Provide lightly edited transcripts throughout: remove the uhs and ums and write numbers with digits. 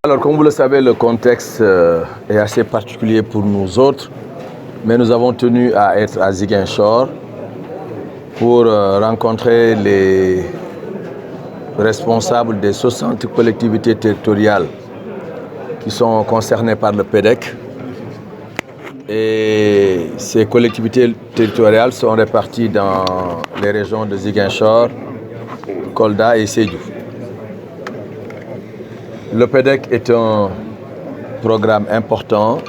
Alors, comme vous le savez, le contexte est assez particulier pour nous autres, mais nous avons tenu à être à Ziguinchor pour rencontrer les responsables des 60 collectivités territoriales qui sont concernées par le PEDEC. Et ces collectivités territoriales sont réparties dans les régions de Ziguinchor, Kolda et Sédhiou. Le PEDEC est un programme important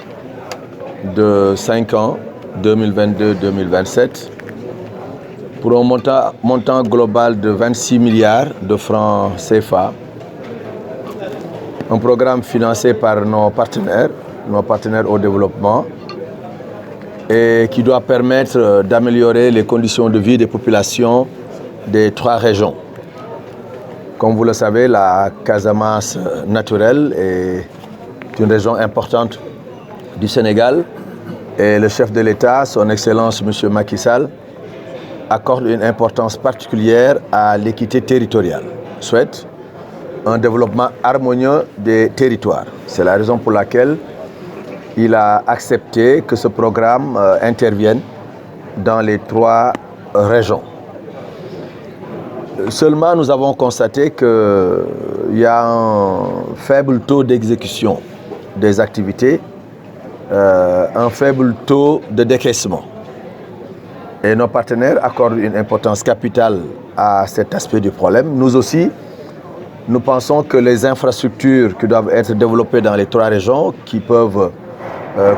de 5 ans, 2022-2027, pour un montant global de 26 milliards de francs CFA. Un programme financé par nos partenaires au développement, et qui doit permettre d'améliorer les conditions de vie des populations des 3 régions. Comme vous le savez, la Casamance naturelle est une région importante du Sénégal et le chef de l'État, son Excellence M. Macky Sall, accorde une importance particulière à l'équité territoriale. Il souhaite un développement harmonieux des territoires. C'est la raison pour laquelle il a accepté que ce programme intervienne dans les 3 régions. Seulement, nous avons constaté qu'il y a un faible taux d'exécution des activités, un faible taux de décaissement. Et nos partenaires accordent une importance capitale à cet aspect du problème. Nous aussi, nous pensons que les infrastructures qui doivent être développées dans les 3 régions, qui peuvent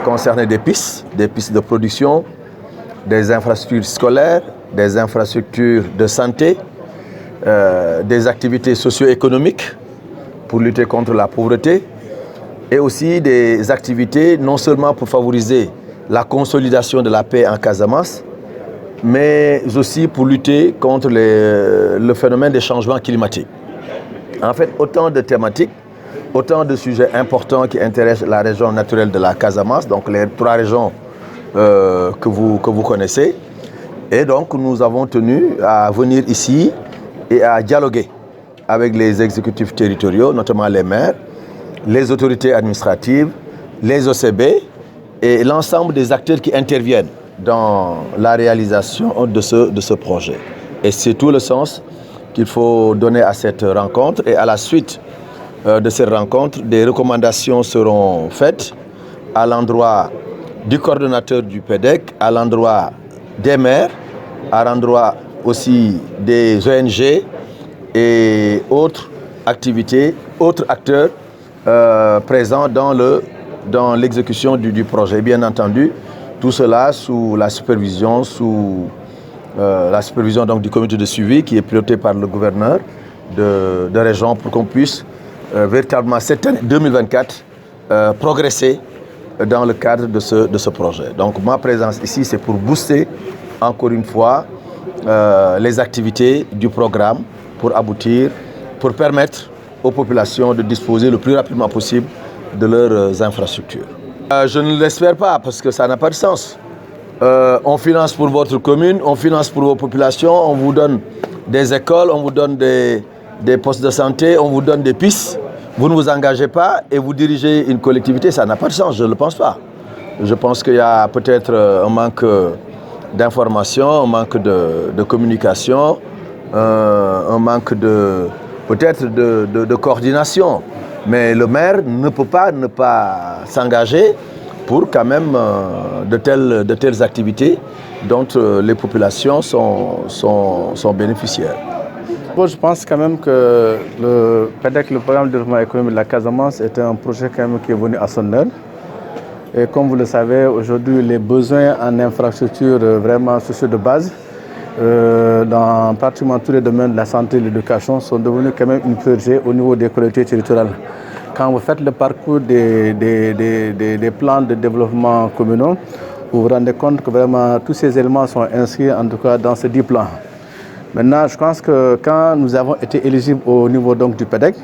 concerner des pistes de production, des infrastructures scolaires, des infrastructures de santé, des activités socio-économiques pour lutter contre la pauvreté et aussi des activités non seulement pour favoriser la consolidation de la paix en Casamance, mais aussi pour lutter contre le phénomène des changements climatiques. En fait, autant de thématiques, autant de sujets importants qui intéressent la région naturelle de la Casamance, donc les 3 régions que vous connaissez. Et donc, nous avons tenu à venir ici et à dialoguer avec les exécutifs territoriaux, notamment les maires, les autorités administratives, les OCB et l'ensemble des acteurs qui interviennent dans la réalisation de ce projet. Et c'est tout le sens qu'il faut donner à cette rencontre. Et à la suite de cette rencontre, des recommandations seront faites à l'endroit du coordonnateur du PEDEC, à l'endroit des maires, à l'endroit aussi des ONG et autres activités, autres acteurs présents dans l'exécution du projet. Bien entendu, tout cela sous la supervision, donc, du comité de suivi qui est piloté par le gouverneur de région pour qu'on puisse véritablement cette année 2024 progresser dans le cadre de ce projet. Donc ma présence ici, c'est pour booster encore une fois les activités du programme pour aboutir, pour permettre aux populations de disposer le plus rapidement possible de leurs infrastructures. Je ne l'espère pas parce que ça n'a pas de sens. On finance pour votre commune, on finance pour vos populations, on vous donne des écoles, on vous donne des postes de santé, on vous donne des pistes. Vous ne vous engagez pas et vous dirigez une collectivité, ça n'a pas de sens, je ne le pense pas. Je pense qu'il y a peut-être un manque d'information, un manque de communication, un manque peut-être de coordination. Mais le maire ne peut pas ne pas s'engager pour quand même de telles activités dont les populations sont bénéficiaires. Bon, je pense quand même que le PEDEC, le programme de développement économique de la Casamance, est un projet quand même qui est venu à son heure. Et comme vous le savez, aujourd'hui, les besoins en infrastructures vraiment sociaux de base, dans pratiquement tous les domaines de la santé et de l'éducation, sont devenus quand même une priorité au niveau des collectivités territoriales. Quand vous faites le parcours des plans de développement communaux, vous vous rendez compte que vraiment tous ces éléments sont inscrits en tout cas dans ces 10 plans. Maintenant, je pense que quand nous avons été éligibles au niveau donc, du PEDEC,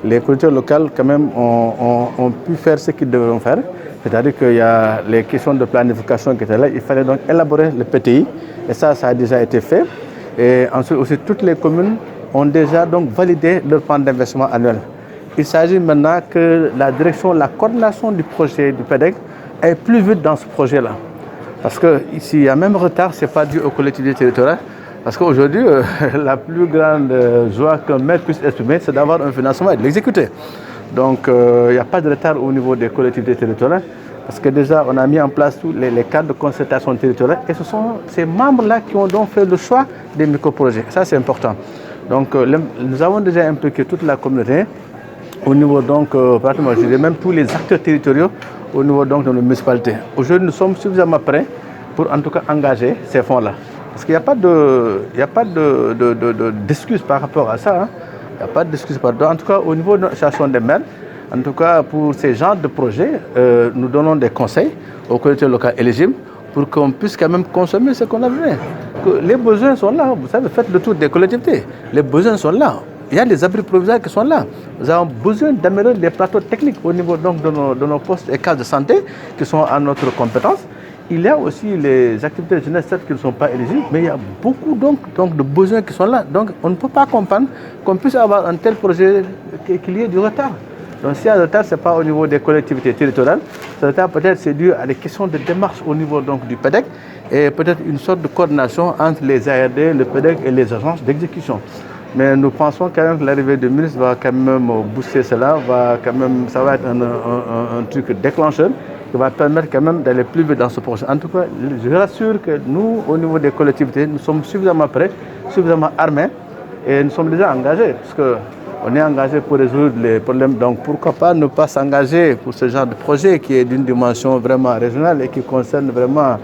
les collectivités locales quand même ont pu faire ce qu'ils devront faire. C'est-à-dire qu'il y a les questions de planification qui étaient là. Il fallait donc élaborer le PTI et ça a déjà été fait. Et ensuite aussi, toutes les communes ont déjà donc validé leur plan d'investissement annuel. il s'agit maintenant que la direction, la coordination du projet du PEDEC est plus vite dans ce projet-là. Parce que s'il y a même retard, ce n'est pas dû aux collectivités territoriales. Parce qu'aujourd'hui, la plus grande joie qu'un maire puisse exprimer, c'est d'avoir un financement et de l'exécuter. Donc, il n'y a pas de retard au niveau des collectivités territoriales. Parce que déjà, on a mis en place tous les cadres de concertation territoriale. Et ce sont ces membres-là qui ont donc fait le choix des microprojets. Ça, c'est important. Donc, nous avons déjà impliqué toute la communauté au niveau, donc, pratiquement, je dirais même tous les acteurs territoriaux au niveau donc, de nos municipalités. Aujourd'hui, nous sommes suffisamment prêts pour en tout cas engager ces fonds-là. Parce qu'il n'y a pas d'excuses par rapport à ça. Hein. Il n'y a pas d'excuses par rapport à ça. En tout cas, au niveau de l'association des maires, en tout cas pour ces genres de projets, nous donnons des conseils aux collectivités locales éligibles pour qu'on puisse quand même consommer ce qu'on a besoin. Les besoins sont là. Vous savez, faites le tour des collectivités. Les besoins sont là. Il y a des abris provisoires qui sont là. Nous avons besoin d'améliorer les plateaux techniques au niveau donc, de nos postes et cases de santé qui sont à notre compétence. Il y a aussi les activités de jeunesse qui ne sont pas éligibles, mais il y a beaucoup donc de besoins qui sont là. Donc on ne peut pas comprendre qu'on puisse avoir un tel projet qu'il y ait du retard. Donc s'il y a un retard, ce n'est pas au niveau des collectivités territoriales. Ce retard peut-être c'est dû à des questions de démarche au niveau donc, du PEDEC et peut-être une sorte de coordination entre les ARD, le PEDEC et les agences d'exécution. Mais nous pensons quand même que l'arrivée du ministre va quand même booster cela, ça va être un truc déclencheur qui va permettre quand même d'aller plus vite dans ce projet. En tout cas, je rassure que nous, au niveau des collectivités, nous sommes suffisamment prêts, suffisamment armés et nous sommes déjà engagés parce qu'on est engagés pour résoudre les problèmes. Donc pourquoi pas ne pas s'engager pour ce genre de projet qui est d'une dimension vraiment régionale et qui concerne vraiment,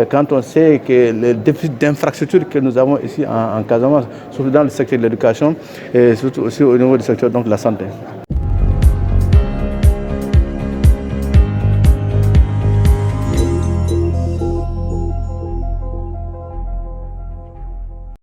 quand on sait que les déficits d'infrastructures que nous avons ici en Casamance, surtout dans le secteur de l'éducation et surtout aussi au niveau du secteur donc, de la santé.